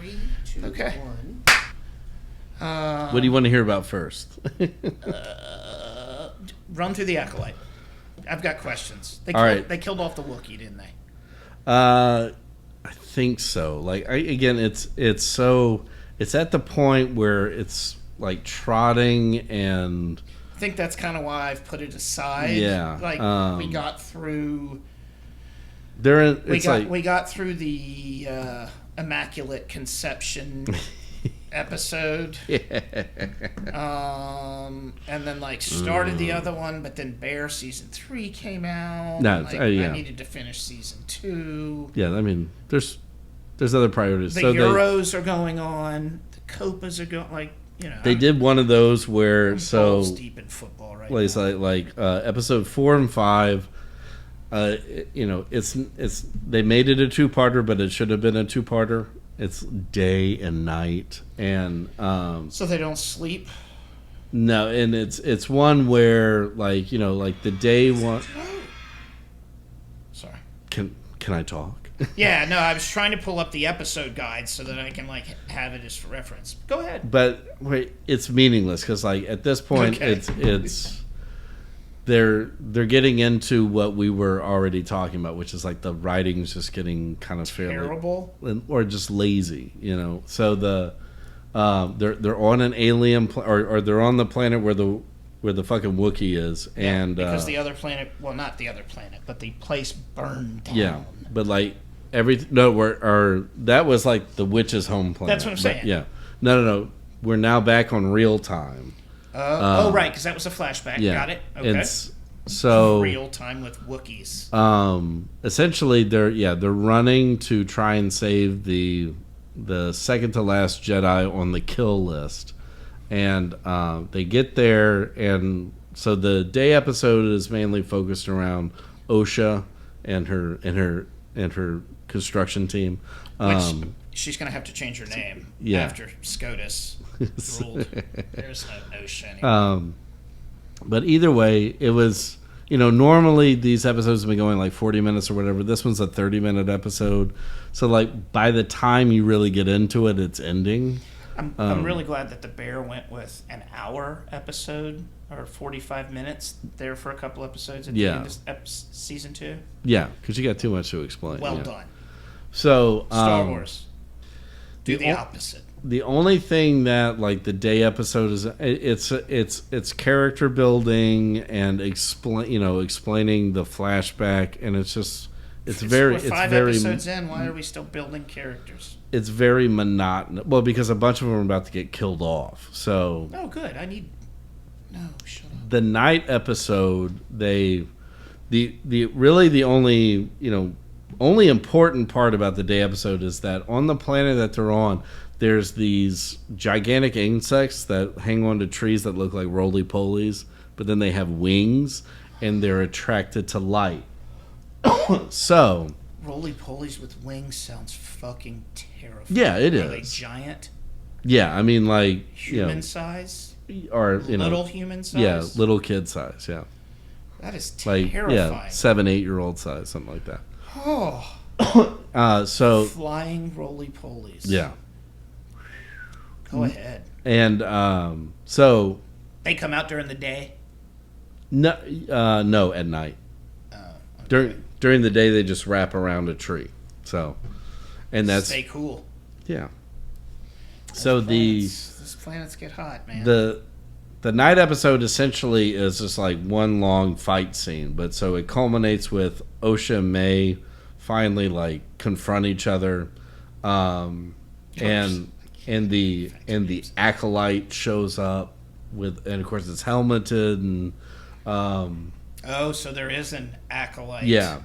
3, 2, Okay. 1. What do you want to hear about first? Run through the Acolyte. I've got questions. They killed off the Wookiee, didn't they? I think so. Like it's at the point where it's like trotting, and I think that's kind of why I've put it aside. Yeah. Like we got through. We got through the Immaculate Conception episode. And then started the other one, but then Bear season 3 came out. No, I needed to finish season 2. Yeah, I mean, there's other priorities. The Euros are going on. The Copas are going. They did one of those where I'm balls deep in football right now. Episode 4 and 5. It's they made it a 2-parter, but it should have been a 2-parter. It's day and night, and so they don't sleep. No, and it's one where the day one. Sorry. Can I talk? Yeah, no, I was trying to pull up the episode guide so that I can have it as for reference. Go ahead. But wait, it's meaningless because at this point it's they're getting into what we were already talking about, which is the writing's just getting kind of terrible or just lazy, So they're on an alien or they're on the planet where the fucking Wookiee is, and because the other planet, well, not the other planet, but the place burned down. Yeah, but that was the witch's home planet. That's what I'm saying. Yeah, no, we're now back on real time. Right, because that was a flashback. Yeah. Got it. Okay. So real time with Wookiees. Essentially, they're running to try and save the second to last Jedi on the kill list, and they get there, and so the day episode is mainly focused around Osha and her construction team. Which she's going to have to change her name after SCOTUS ruled. There's no Osha anymore. But either way, it was, normally these episodes have been going 40 minutes or whatever. This one's a 30-minute episode. So, by the time you really get into it, it's ending. I'm really glad that the Bear went with an hour episode or 45 minutes there for a couple episodes at the end of season 2. Yeah, because you got too much to explain. Well done. So Star Wars, do the opposite. The only thing that the day episode is it's character building and explaining the flashback, and it's we're 5 episodes in. Why are we still building characters? It's very monotonous. Well, because a bunch of them are about to get killed off. So good. No, shut up. The night episode, the only important part about the day episode is that on the planet that they're on, there's these gigantic insects that hang onto trees that look like roly-polies, but then they have wings, and they're attracted to light. So roly-polies with wings sounds fucking terrifying. Yeah, it is. Are they giant? Yeah, I mean human size? Or little human size? Yeah, little kid size, yeah. That is terrifying. Yeah, 7-8-year-old size, something like that. Oh. So flying roly-polies. Yeah. Go ahead. And so they come out during the day? No, at night. Okay. During the day, they just wrap around a tree. So, and that's stay cool. Yeah. These planets get hot, man. The night episode essentially is just one long fight scene, but so it culminates with Osha and May finally confront each other, and the Acolyte shows up and of course it's helmeted and. So there is an Acolyte. Yeah,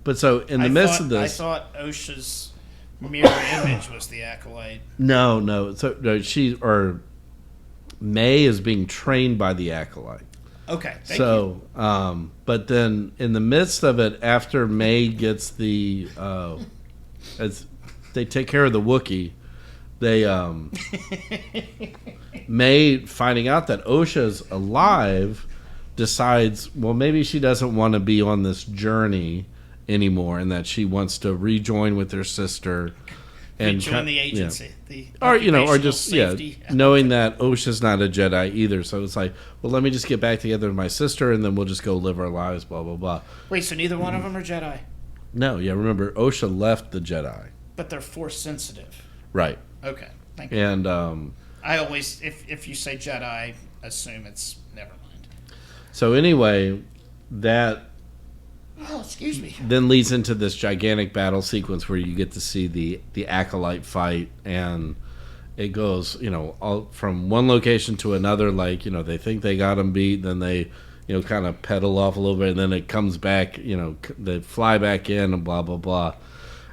but so in the midst of this, I thought Osha's mirror image was the Acolyte. No. So May is being trained by the Acolyte. Okay, thank you. But then in the midst of it, after May gets as they take care of the Wookiee, they May, finding out that Osha's alive, decides, well, maybe she doesn't want to be on this journey anymore, and that she wants to rejoin with her sister. and join the agency, or just safety. knowing that Osha's not a Jedi either. So it's like, well, let me just get back together with my sister, and then we'll just go live our lives. Blah blah blah. Wait, so neither one of them are Jedi? No, yeah. Remember, Osha left the Jedi, but they're Force sensitive. Right. Okay, thank you. And I always, if you say Jedi, assume it's never mind. So anyway, that. Oh, excuse me. Then leads into this gigantic battle sequence where you get to see the Acolyte fight, and it goes, all from one location to another. Like, they think they got him beat, then they, kind of pedal off a little bit, and then it comes back. They fly back in, and blah blah blah,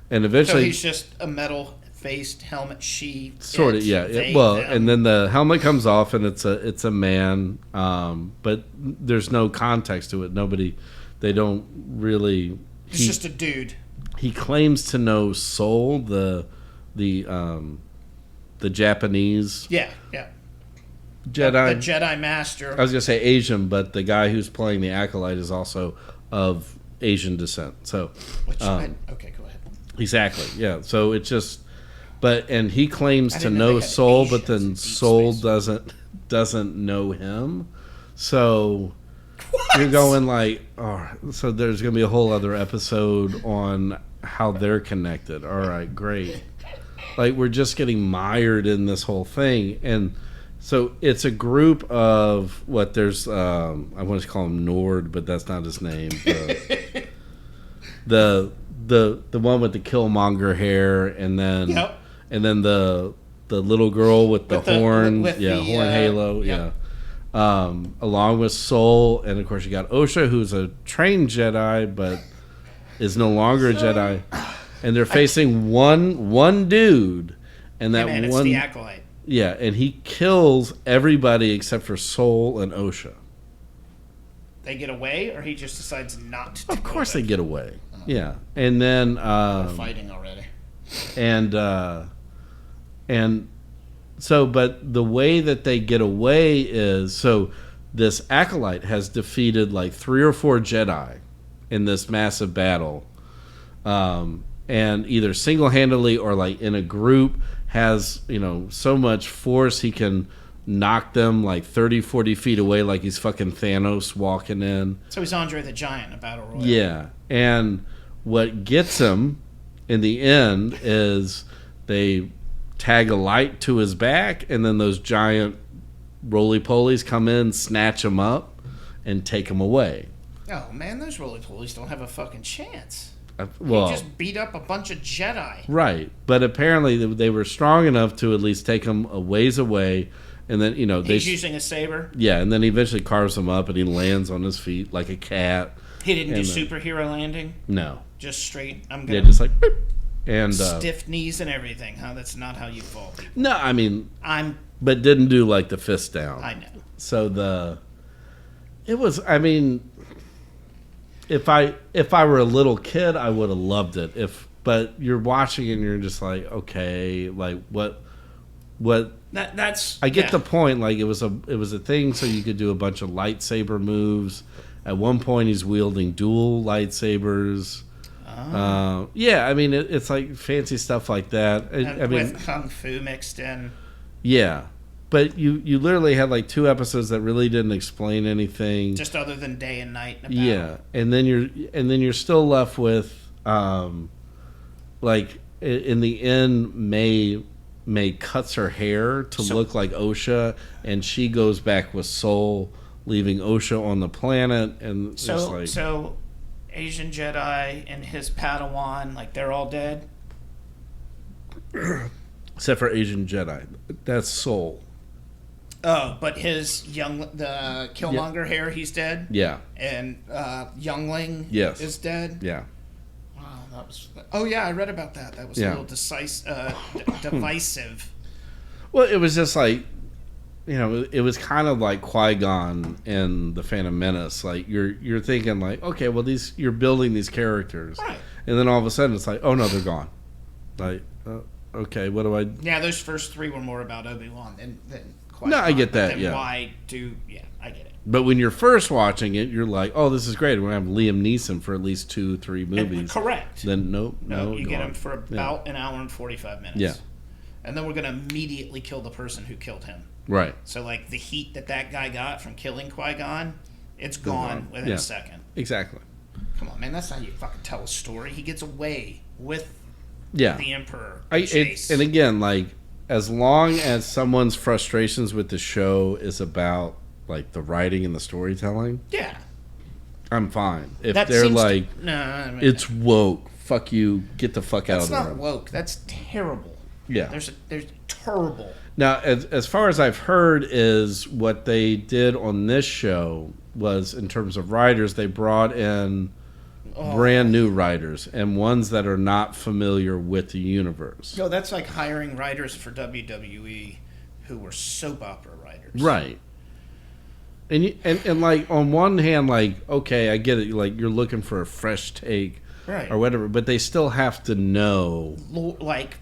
and eventually so he's just a metal-faced helmet. She sort of, yeah. And then the helmet comes off, and it's a man, but there's no context to it. They don't really. He's just a dude. He claims to know Soul, the Japanese. Yeah. Jedi. The Jedi Master. I was gonna say Asian, but the guy who's playing the Acolyte is also of Asian descent. So. Okay, go ahead. Exactly. Yeah. So it's just, and he claims to know Soul, Asians, but then Soul doesn't know him. So. What? You're going like, so there's going to be a whole other episode on how they're connected. All right, great. Like, we're just getting mired in this whole thing. And so it's a group of there's, I want to call him Nord, but that's not his name. The one with the Killmonger hair, and then the little girl with the horn, horn halo, yep. Along with Soul, and of course you got Osha, who's a trained Jedi but is no longer a Jedi, and they're facing one dude, and that it's one, the Acolyte. Yeah, and he kills everybody except for Soul and Osha. They get away, or he just decides not to. Of course, they get away. Yeah, and then they're fighting already, and. So, but the way that they get away is, so this Acolyte has defeated like 3 or 4 Jedi in this massive battle, and either single-handedly or like in a group has, so much force he can knock them like 30, 40 feet away like he's fucking Thanos walking in. So he's Andre the Giant in a battle royale. Yeah, and what gets him in the end is they tag a light to his back, and then those giant roly-polies come in, snatch him up, and take him away. Oh, man, those roly-polies don't have a fucking chance. He just beat up a bunch of Jedi. Right, but apparently they were strong enough to at least take him a ways away, and then, he's using a saber? Yeah, and then he eventually carves him up, and he lands on his feet like a cat. He didn't do superhero landing? No. Just straight, Yeah, just like... Beep. And stiff knees and everything, huh? That's not how you fall. No, I mean, but didn't do like the fist down. I know. So it was. I mean, if I were a little kid, I would have loved it. But you're watching and you're just like, okay, like what? That's. I get the point. Like it was a thing, so you could do a bunch of lightsaber moves. At one point, he's wielding dual lightsabers. Yeah, I mean it's like fancy stuff like that. I mean, with kung fu mixed in. Yeah, but you literally had like 2 episodes that really didn't explain anything, just other than day and night. Yeah, and then you're still left with like in the end, May cuts her hair to look like Osha, and she goes back with Soul, leaving Osha on the planet, and so. Asian Jedi and his Padawan, like they're all dead? Except for Asian Jedi. That's Soul. Oh, but the Killmonger hair, he's dead? Yeah. And Youngling is dead? Yeah. Wow, that was... Oh, yeah, I read about that. That was a little divisive. Well, it was just like... it was kind of like Qui-Gon in The Phantom Menace. Like, you're thinking, like, okay, well, you're building these characters. Right. And then all of a sudden, it's like, oh, no, they're gone. Like, okay, what do I... Yeah, those first 3 were more about Obi-Wan than Qui-Gon. No, I get that, Then yeah. why do... Yeah, I get it. But when you're first watching it, you're like, oh, this is great. We're going to have Liam Neeson for at least 2-3 movies. Correct. Then nope. No, you get him for about an hour and 45 minutes. Yeah. And then we're going to immediately kill the person who killed him. Right. So, like, the heat that guy got from killing Qui-Gon, it's gone within a second. Exactly. Come on, man. That's how you fucking tell a story. He gets away with the Emperor. And again, like, as long as someone's frustrations with the show is about, like, the writing and the storytelling, yeah, I'm fine. If they're like, it's woke, fuck you, get the fuck out of there. That's not woke. That's terrible. Yeah. There's terrible. Now, as far as I've heard, is what they did on this show was, in terms of writers, they brought in brand new writers and ones that are not familiar with the universe. No, that's like hiring writers for WWE who were soap opera writers. Right. And like, on one hand, like, okay, I get it. Like, you're looking for a fresh take, right, or whatever, but they still have to know, like.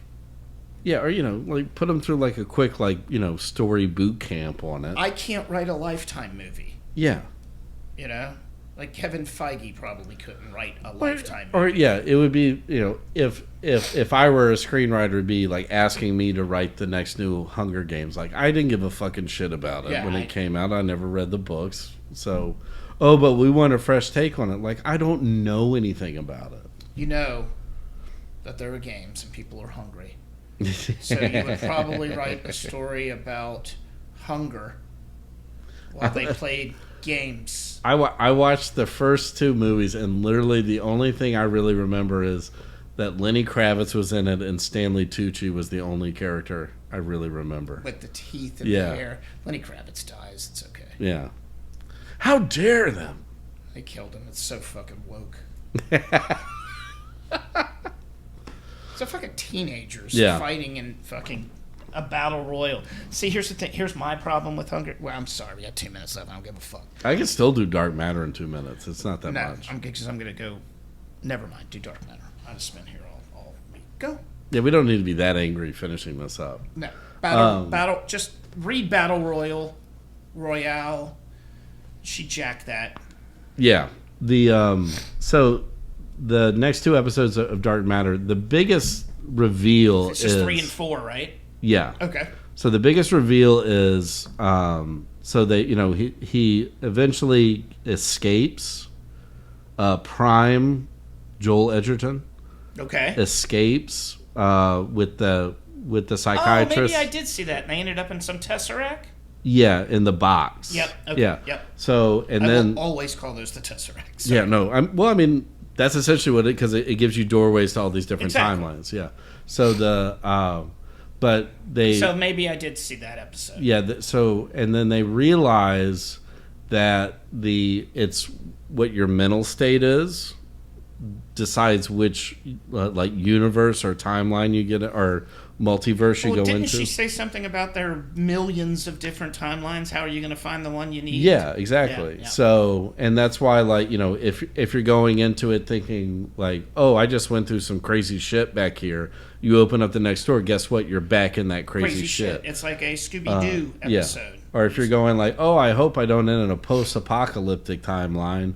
Yeah, or, like, put them through, like, a quick, like, story boot camp on it. I can't write a Lifetime movie. Yeah. Like Kevin Feige probably couldn't write a Lifetime movie. Or, yeah, it would be, if I were a screenwriter, it'd be, like, asking me to write the next new Hunger Games. Like, I didn't give a fucking shit about it when it came out. I never read the books. So, but we want a fresh take on it. Like, I don't know anything about it. You know that there are games and people are hungry. So you would probably write a story about hunger while they played games. I watched the first 2 movies, and literally the only thing I really remember is that Lenny Kravitz was in it and Stanley Tucci was the only character I really remember. With the teeth and the hair. Lenny Kravitz dies. It's okay. Yeah. How dare them? They killed him. It's so fucking woke. So fucking teenagers fighting in fucking a battle royal. See, here's the thing. Here's my problem with Hunger. Well, I'm sorry. We got 2 minutes left. I don't give a fuck. I can still do Dark Matter in 2 minutes. It's not that much. Because I'm going to go. Never mind. Do Dark Matter. I just been here all week. Go. Yeah, we don't need to be that angry finishing this up. No. Battle. Just read Battle Royale. She jacked that. Yeah. So the next 2 episodes of Dark Matter, the biggest reveal is... It's just 3 and 4, right? Yeah. Okay. So the biggest reveal is, so they, he eventually escapes. Prime Joel Edgerton. Okay. Escapes with the psychiatrist. Oh, maybe I did see that. And they ended up in some Tesseract? Yeah, in the box. Yep. Okay. Yeah. Yep. So, and then... will always call those the Tesseracts. Sorry. Yeah, no. That's essentially what because it gives you doorways to all these different timelines. Yeah. So but they... So maybe I did see that episode. Yeah, and then they realize that it's what your mental state is decides which universe or timeline you get or multiverse you go into. Didn't she say something about there are millions of different timelines? How are you going to find the one you need? Yeah, exactly. Yeah. So, and that's why, if you're going into it thinking oh, I just went through some crazy shit back here, you open up the next door, guess what? You're back in that crazy shit. It's like a Scooby-Doo episode. Yeah. Or if you're going oh, I hope I don't end in a post-apocalyptic timeline,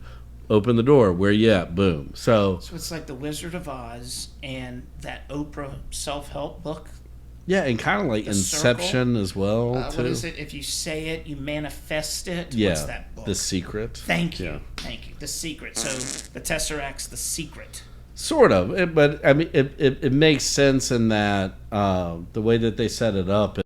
open the door. Where you at? Boom. So it's like The Wizard of Oz and that Oprah self-help book. Yeah, and kind of like Inception as well, too. What is it? If you say it, you manifest it. Yeah, what's that book? The Secret. Thank you. The Secret. So the Tesseract's The Secret. Sort of. But, I mean, it makes sense in that the way that they set it up